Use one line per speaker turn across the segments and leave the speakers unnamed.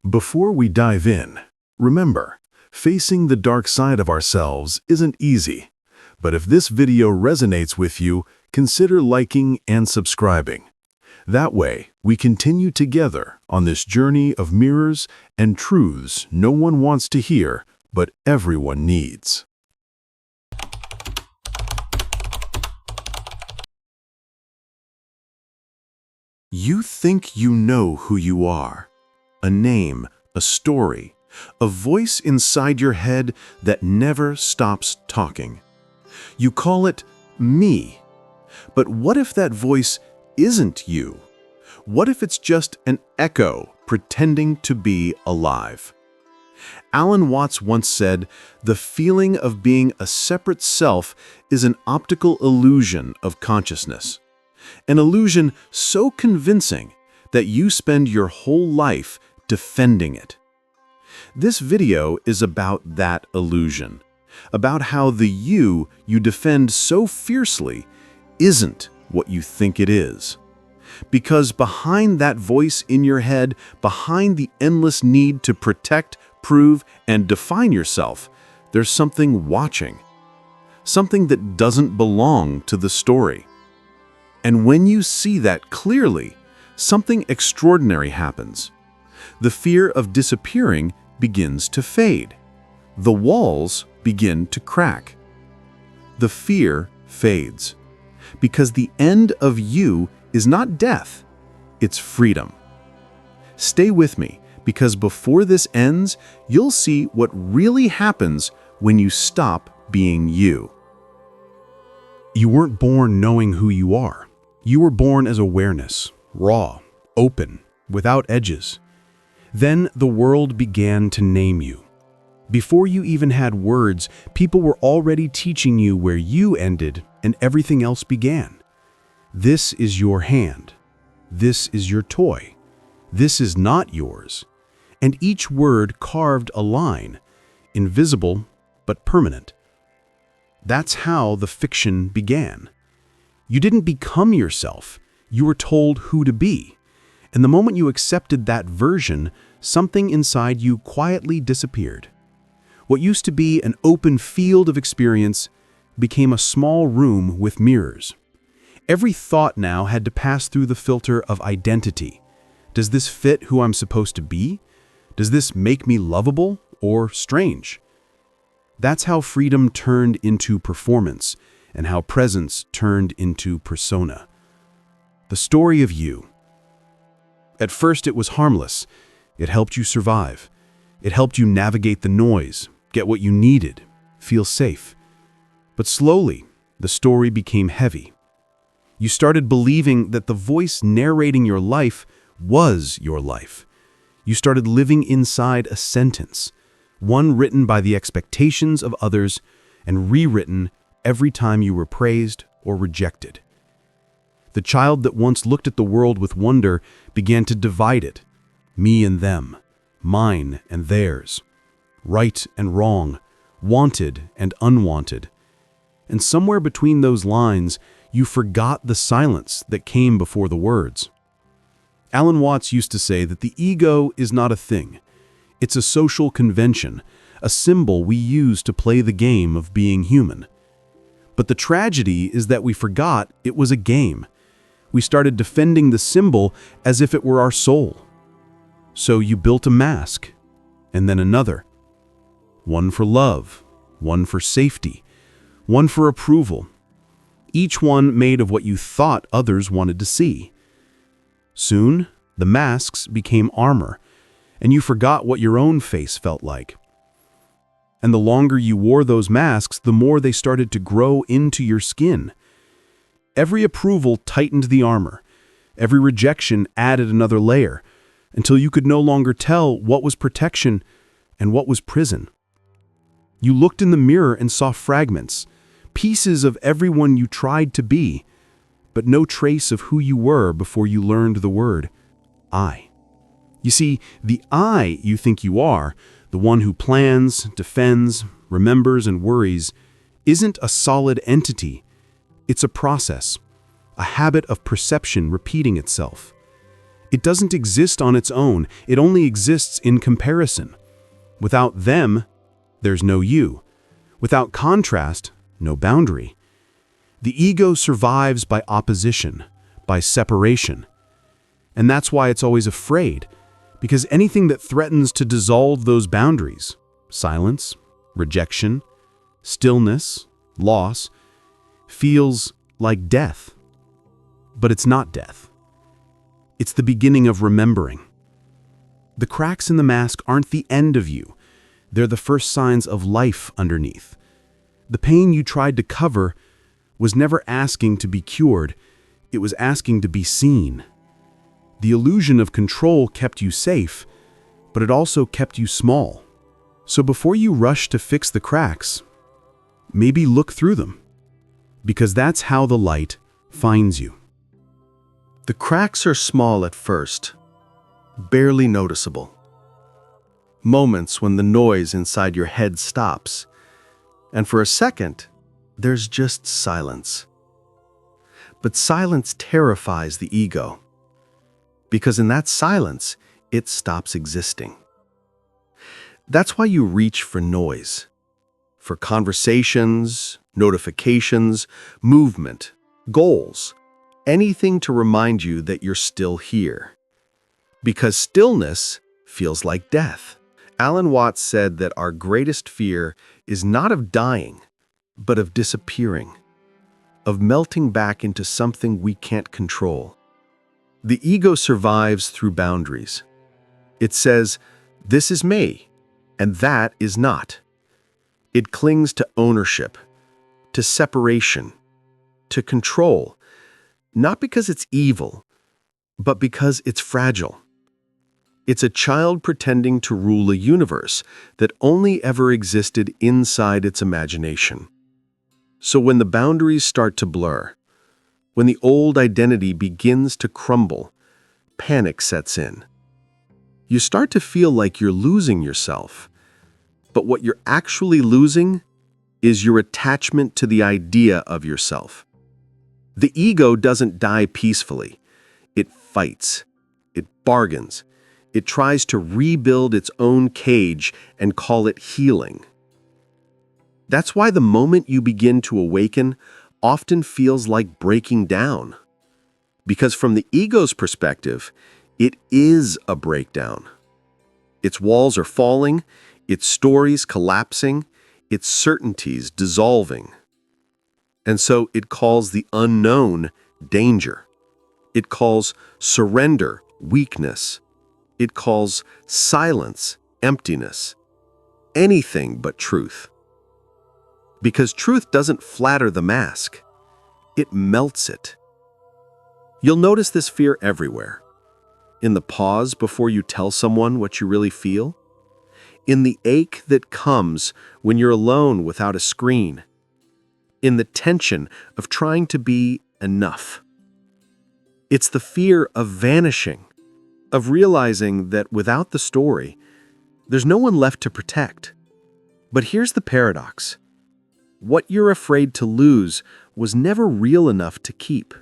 Before we dive in, remember, facing the dark side of ourselves isn't easy. But if this video resonates with you, consider liking and subscribing. That way, we continue together on this journey of mirrors and truths no one wants to hear, but everyone needs. You think you know who you are. A name, a story, a voice inside your head that never stops talking. You call it me. But what if that voice isn't you? What if it's just an echo pretending to be alive? Alan Watts once said, "The feeling of being a separate self is an optical illusion of consciousness. An illusion so convincing that you spend your whole life defending it." This video is about that illusion, about how the you defend so fiercely isn't what you think it is. Because behind that voice in your head, behind the endless need to protect, prove, and define yourself, there's something watching. Something that doesn't belong to the story. And when you see that clearly, something extraordinary happens. The fear of disappearing begins to fade. The walls begin to crack. The fear fades. Because the end of you is not death, it's freedom. Stay with me, because before this ends, you'll see what really happens when you stop being you.
You weren't born knowing who you are. You were born as awareness, raw, open, without edges. Then the world began to name you. Before you even had words, people were already teaching you where you ended and everything else began. This is your hand. This is your toy. This is not yours. And each word carved a line, invisible but permanent. That's how the fiction began. You didn't become yourself. You were told who to be. And the moment you accepted that version, something inside you quietly disappeared. What used to be an open field of experience became a small room with mirrors. Every thought now had to pass through the filter of identity. Does this fit who I'm supposed to be? Does this make me lovable or strange? That's how freedom turned into performance, and how presence turned into persona. The story of you. At first it was harmless. It helped you survive. It helped you navigate the noise, get what you needed, feel safe. But slowly, the story became heavy. You started believing that the voice narrating your life was your life. You started living inside a sentence, one written by the expectations of others and rewritten every time you were praised or rejected. The child that once looked at the world with wonder began to divide it, me and them, mine and theirs, right and wrong, wanted and unwanted. And somewhere between those lines, you forgot the silence that came before the words. Alan Watts used to say that the ego is not a thing. It's a social convention, a symbol we use to play the game of being human. But the tragedy is that we forgot it was a game. We started defending the symbol as if it were our soul. So you built a mask, and then another. One for love, one for safety, one for approval. Each one made of what you thought others wanted to see. Soon, the masks became armor, and you forgot what your own face felt like. And the longer you wore those masks, the more they started to grow into your skin. Every approval tightened the armor. Every rejection added another layer, until you could no longer tell what was protection and what was prison. You looked in the mirror and saw fragments, pieces of everyone you tried to be, but no trace of who you were before you learned the word I. You see, the I you think you are, the one who plans, defends, remembers, and worries, isn't a solid entity. It's a process, a habit of perception repeating itself. It doesn't exist on its own. It only exists in comparison. Without them, there's no you. Without contrast, no boundary. The ego survives by opposition, by separation. And that's why it's always afraid, because anything that threatens to dissolve those boundaries, silence, rejection, stillness, loss, feels like death. But it's not death. It's the beginning of remembering. The cracks in the mask aren't the end of you. They're the first signs of life underneath. The pain you tried to cover was never asking to be cured. It was asking to be seen. The illusion of control kept you safe, but it also kept you small. So before you rush to fix the cracks, maybe look through them, because that's how the light finds you.
The cracks are small at first, barely noticeable. Moments when the noise inside your head stops, and for a second, there's just silence. But silence terrifies the ego, because in that silence, it stops existing. That's why you reach for noise, for conversations, notifications, movement, goals, anything to remind you that you're still here. Because stillness feels like death. Alan Watts said that our greatest fear is not of dying, but of disappearing, of melting back into something we can't control. The ego survives through boundaries. It says, this is me, and that is not. It clings to ownership, to separation, to control, not because it's evil, but because it's fragile. It's a child pretending to rule a universe that only ever existed inside its imagination. So when the boundaries start to blur, when the old identity begins to crumble, panic sets in. You start to feel like you're losing yourself, but what you're actually losing is your attachment to the idea of yourself. The ego doesn't die peacefully. It fights. It bargains. It tries to rebuild its own cage and call it healing. That's why the moment you begin to awaken often feels like breaking down. Because from the ego's perspective, it is a breakdown. Its walls are falling, its stories collapsing, its certainties dissolving. And so it calls the unknown danger. It calls surrender weakness. It calls silence emptiness. Anything but truth. Because truth doesn't flatter the mask. It melts it. You'll notice this fear everywhere. In the pause before you tell someone what you really feel. In the ache that comes when you're alone without a screen. In the tension of trying to be enough. It's the fear of vanishing, of realizing that without the story, there's no one left to protect. But here's the paradox. What you're afraid to lose was never real enough to keep.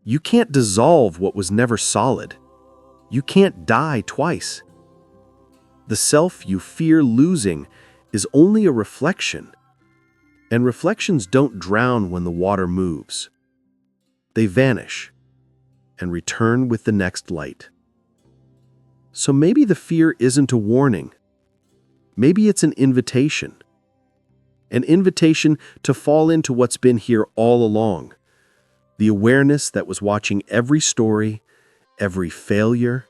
You can't dissolve what was never solid. You can't die twice. The self you fear losing is only a reflection. And reflections don't drown when the water moves. They vanish and return with the next light. So maybe the fear isn't a warning. Maybe it's an invitation. An invitation to fall into what's been here all along. The awareness that was watching every story, every failure,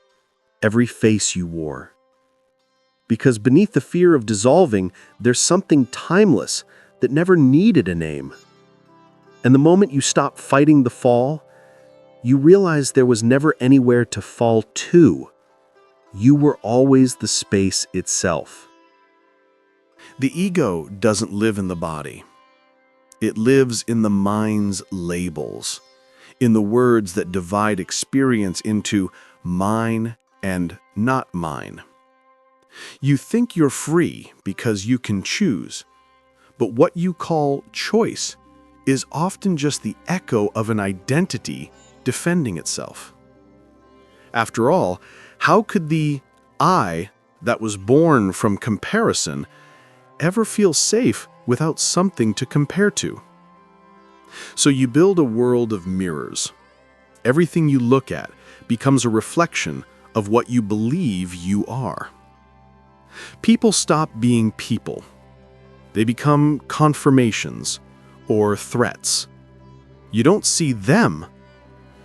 every face you wore. Because beneath the fear of dissolving, there's something timeless that never needed a name. And the moment you stop fighting the fall, you realize there was never anywhere to fall to. You were always the space itself. The ego doesn't live in the body. It lives in the mind's labels, in the words that divide experience into mine and not mine. You think you're free because you can choose, but what you call choice is often just the echo of an identity defending itself. After all, how could the I that was born from comparison ever feel safe without something to compare to? So you build a world of mirrors. Everything you look at becomes a reflection of what you believe you are. People stop being people. They become confirmations or threats. You don't see them.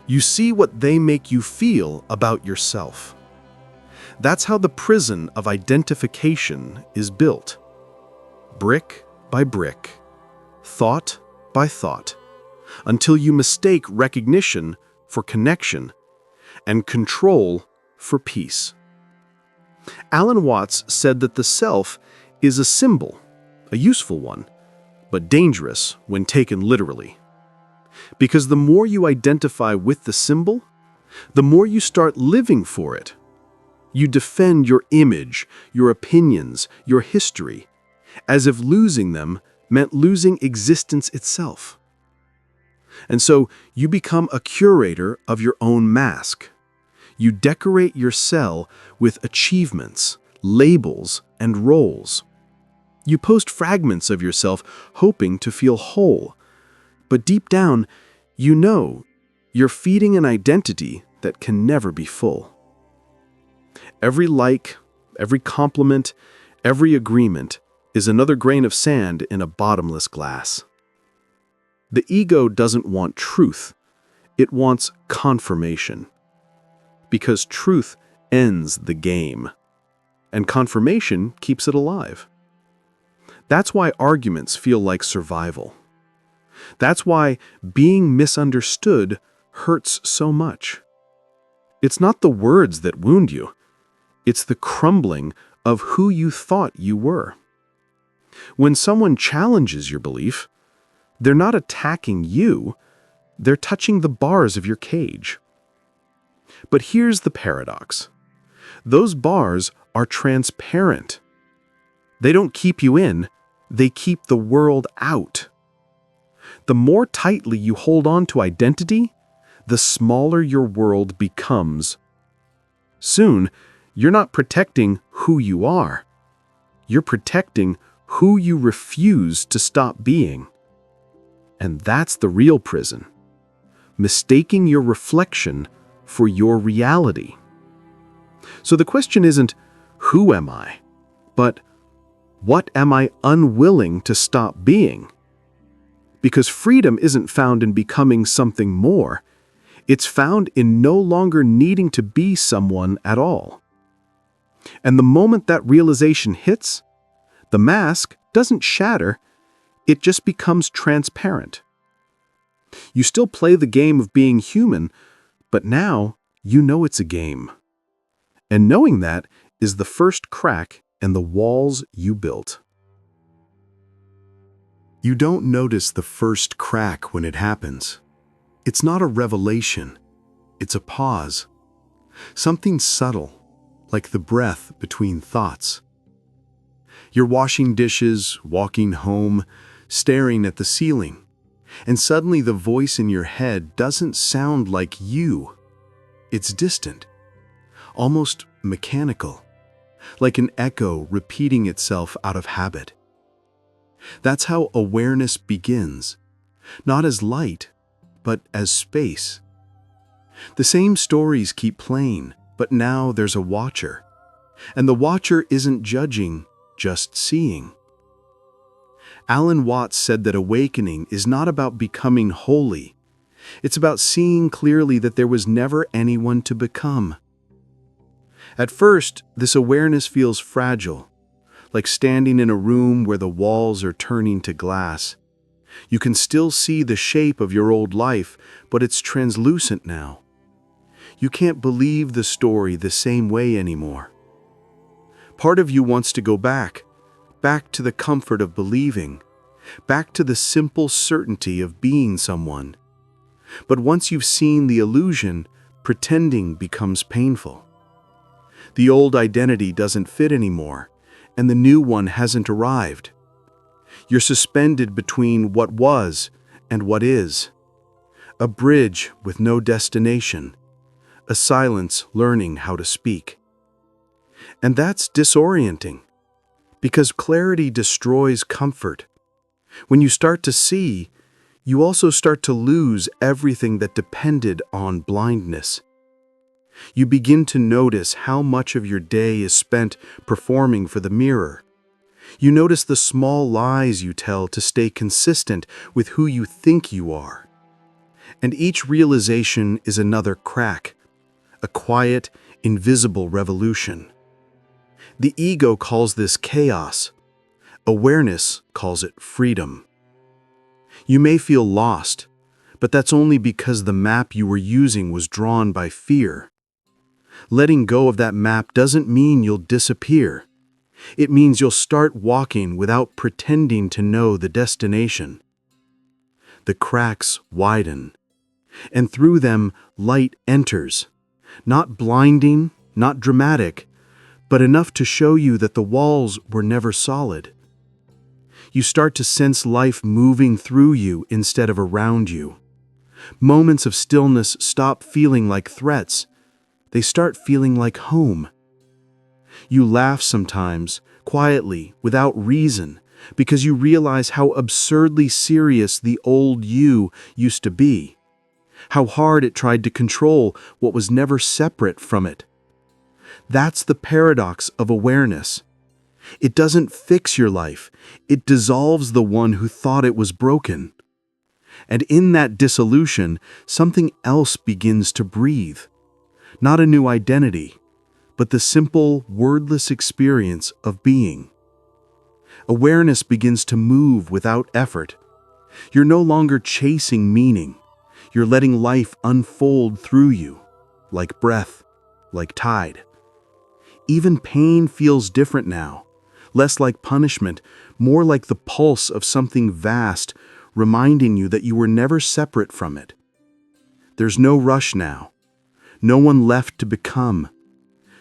You see what they make you feel about yourself. That's how the prison of identification is built. Brick by brick, thought by thought, until you mistake recognition for connection and control for peace. Alan Watts said that the self is a symbol, a useful one, but dangerous when taken literally. Because the more you identify with the symbol, the more you start living for it. You defend your image, your opinions, your history, as if losing them meant losing existence itself. And so you become a curator of your own mask. You decorate your cell with achievements, labels, and roles. You post fragments of yourself hoping to feel whole. But deep down, you know you're feeding an identity that can never be full. Every like, every compliment, every agreement is another grain of sand in a bottomless glass. The ego doesn't want truth. It wants confirmation. Because truth ends the game, and confirmation keeps it alive. That's why arguments feel like survival. That's why being misunderstood hurts so much. It's not the words that wound you. It's the crumbling of who you thought you were. When someone challenges your belief, they're not attacking you, they're touching the bars of your cage. But here's the paradox. Those bars are transparent. They don't keep you in, they keep the world out. The more tightly you hold on to identity, the smaller your world becomes. Soon, you're not protecting who you are. You're protecting who you refuse to stop being. And that's the real prison. Mistaking your reflection for your reality. So the question isn't, who am I? But, what am I unwilling to stop being? Because freedom isn't found in becoming something more. It's found in no longer needing to be someone at all. And the moment that realization hits, the mask doesn't shatter, it just becomes transparent. You still play the game of being human, but now you know it's a game. And knowing that is the first crack in the walls you built. You don't notice the first crack when it happens. It's not a revelation. It's a pause. Something subtle, like the breath between thoughts. You're washing dishes, walking home, staring at the ceiling, and suddenly the voice in your head doesn't sound like you. It's distant, almost mechanical, like an echo repeating itself out of habit. That's how awareness begins, not as light, but as space. The same stories keep playing, but now there's a watcher, and the watcher isn't judging, just seeing. Alan Watts said that awakening is not about becoming holy. It's about seeing clearly that there was never anyone to become. At first, this awareness feels fragile, like standing in a room where the walls are turning to glass. You can still see the shape of your old life, but it's translucent now. You can't believe the story the same way anymore. Part of you wants to go back to the comfort of believing, back to the simple certainty of being someone. But once you've seen the illusion, pretending becomes painful. The old identity doesn't fit anymore, and the new one hasn't arrived. You're suspended between what was and what is. A bridge with no destination.
a silence learning how to speak. And that's disorienting, because clarity destroys comfort. When you start to see, you also start to lose everything that depended on blindness. You begin to notice how much of your day is spent performing for the mirror. You notice the small lies you tell to stay consistent with who you think you are. And each realization is another crack, a quiet, invisible revolution. The ego calls this chaos. Awareness calls it freedom. You may feel lost, but that's only because the map you were using was drawn by fear. Letting go of that map doesn't mean you'll disappear. It means you'll start walking without pretending to know the destination. The cracks widen, and through them light enters, not blinding, not dramatic, but enough to show you that the walls were never solid. You start to sense life moving through you instead of around you. Moments of stillness stop feeling like threats. They start feeling like home. You laugh sometimes, quietly, without reason, because you realize how absurdly serious the old you used to be. How hard it tried to control what was never separate from it. That's the paradox of awareness. It doesn't fix your life. It dissolves the one who thought it was broken. And in that dissolution, something else begins to breathe. Not a new identity, but the simple, wordless experience of being. Awareness begins to move without effort. You're no longer chasing meaning. You're letting life unfold through you, like breath, like tide. Even pain feels different now. Less like punishment, more like the pulse of something vast, reminding you that you were never separate from it. There's no rush now, no one left to become,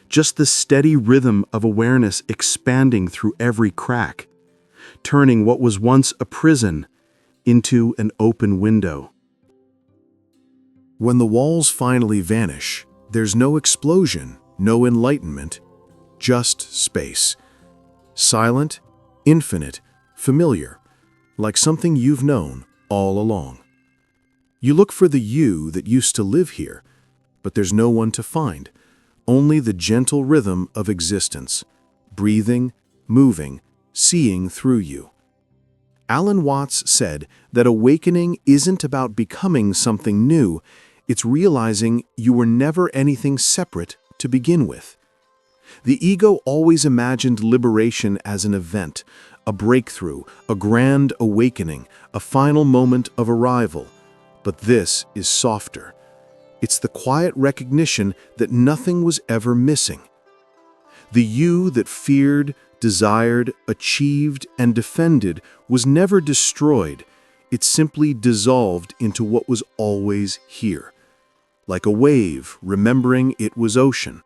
just the steady rhythm of awareness expanding through every crack, turning what was once a prison into an open window.
When the walls finally vanish, there's no explosion, no enlightenment, just space. Silent, infinite, familiar, like something you've known all along. You look for the you that used to live here, but there's no one to find, only the gentle rhythm of existence, breathing, moving, seeing through you. Alan Watts said that awakening isn't about becoming something new, it's realizing you were never anything separate to begin with. The ego always imagined liberation as an event, a breakthrough, a grand awakening, a final moment of arrival. But this is softer. It's the quiet recognition that nothing was ever missing. The you that feared, desired, achieved, and defended was never destroyed. It simply dissolved into what was always here. Like a wave remembering it was ocean.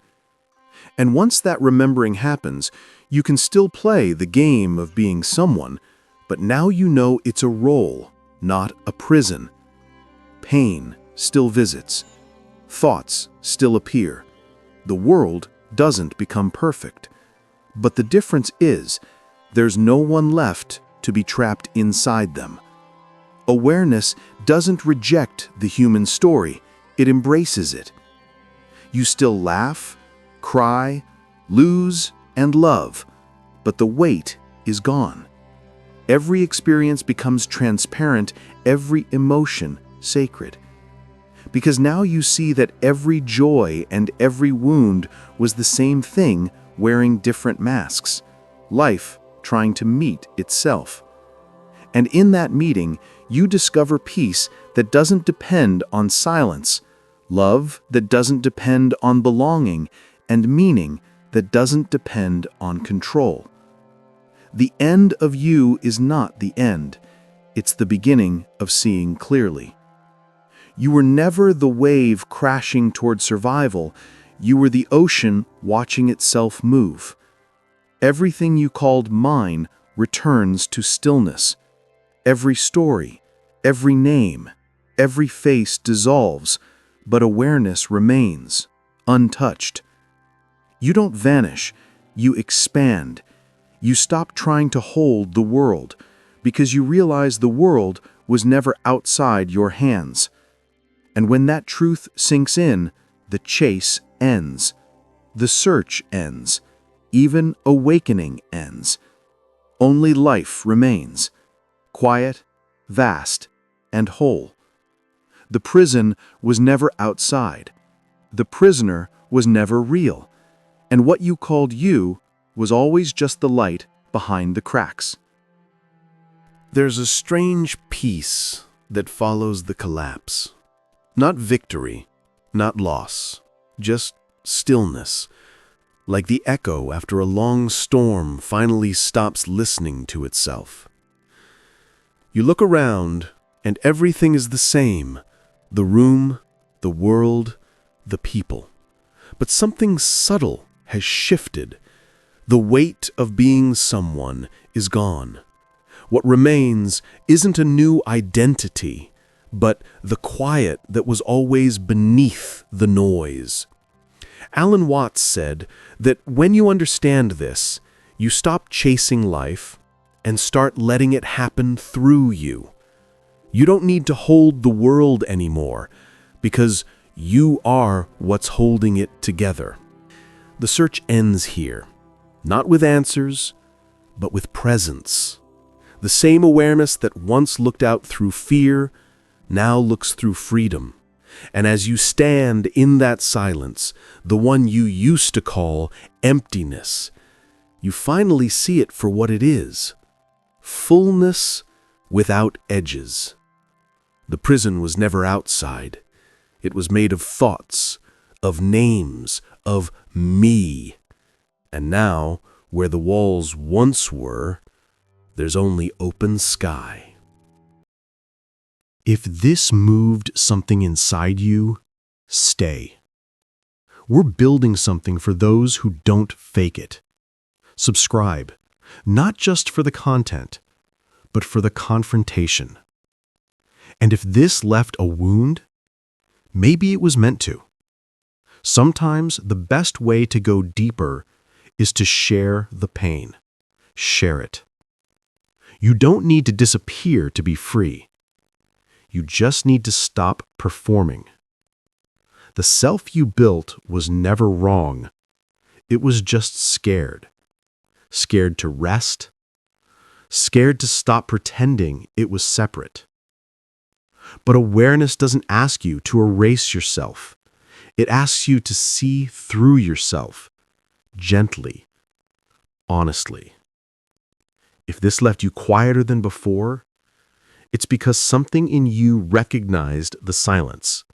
And once that remembering happens, you can still play the game of being someone, but now you know it's a role, not a prison. Pain still visits. Thoughts still appear. The world doesn't become perfect. But the difference is, there's no one left to be trapped inside them. Awareness doesn't reject the human story, it embraces it. You still laugh, cry, lose, and love, but the weight is gone. Every experience becomes transparent, every emotion sacred. Because now you see that every joy and every wound was the same thing wearing different masks, life trying to meet itself. And in that meeting, you discover peace that doesn't depend on silence, love that doesn't depend on belonging, and meaning that doesn't depend on control. The end of you is not the end. It's the beginning of seeing clearly. You were never the wave crashing toward survival. You were the ocean watching itself move. Everything you called mine returns to stillness. Every story, every name, every face dissolves, but awareness remains. untouched. You don't vanish, you expand. You stop trying to hold the world because you realize the world was never outside your hands. And when that truth sinks in, the chase ends. The search ends. Even awakening ends. Only life remains, quiet, vast, and whole. The prison was never outside. The prisoner was never real. And what you called you was always just the light behind the cracks.
There's a strange peace that follows the collapse. Not victory, not loss, just stillness. Like the echo after a long storm finally stops listening to itself. You look around and everything is the same. The room, the world, the people. But something subtle has shifted. The weight of being someone is gone. What remains isn't a new identity, but the quiet that was always beneath the noise. Alan Watts said that when you understand this, you stop chasing life and start letting it happen through you. You don't need to hold the world anymore because you are what's holding it together. The search ends here, not with answers, but with presence. The same awareness that once looked out through fear now looks through freedom. And as you stand in that silence, the one you used to call emptiness, you finally see it for what it is. Fullness without edges. The prison was never outside. It was made of thoughts, of names, of me. And now, where the walls once were, there's only open sky. If this moved something inside you, stay. We're building something for those who don't fake it. Subscribe, not just for the content, but for the confrontation. And if this left a wound, maybe it was meant to. Sometimes the best way to go deeper is to share the pain. Share it. You don't need to disappear to be free. You just need to stop performing. The self you built was never wrong. It was just scared. Scared to rest. Scared to stop pretending it was separate. But awareness doesn't ask you to erase yourself. It asks you to see through yourself, gently, honestly. If this left you quieter than before, it's because something in you recognized the silence,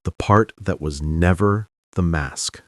the part that was never the mask.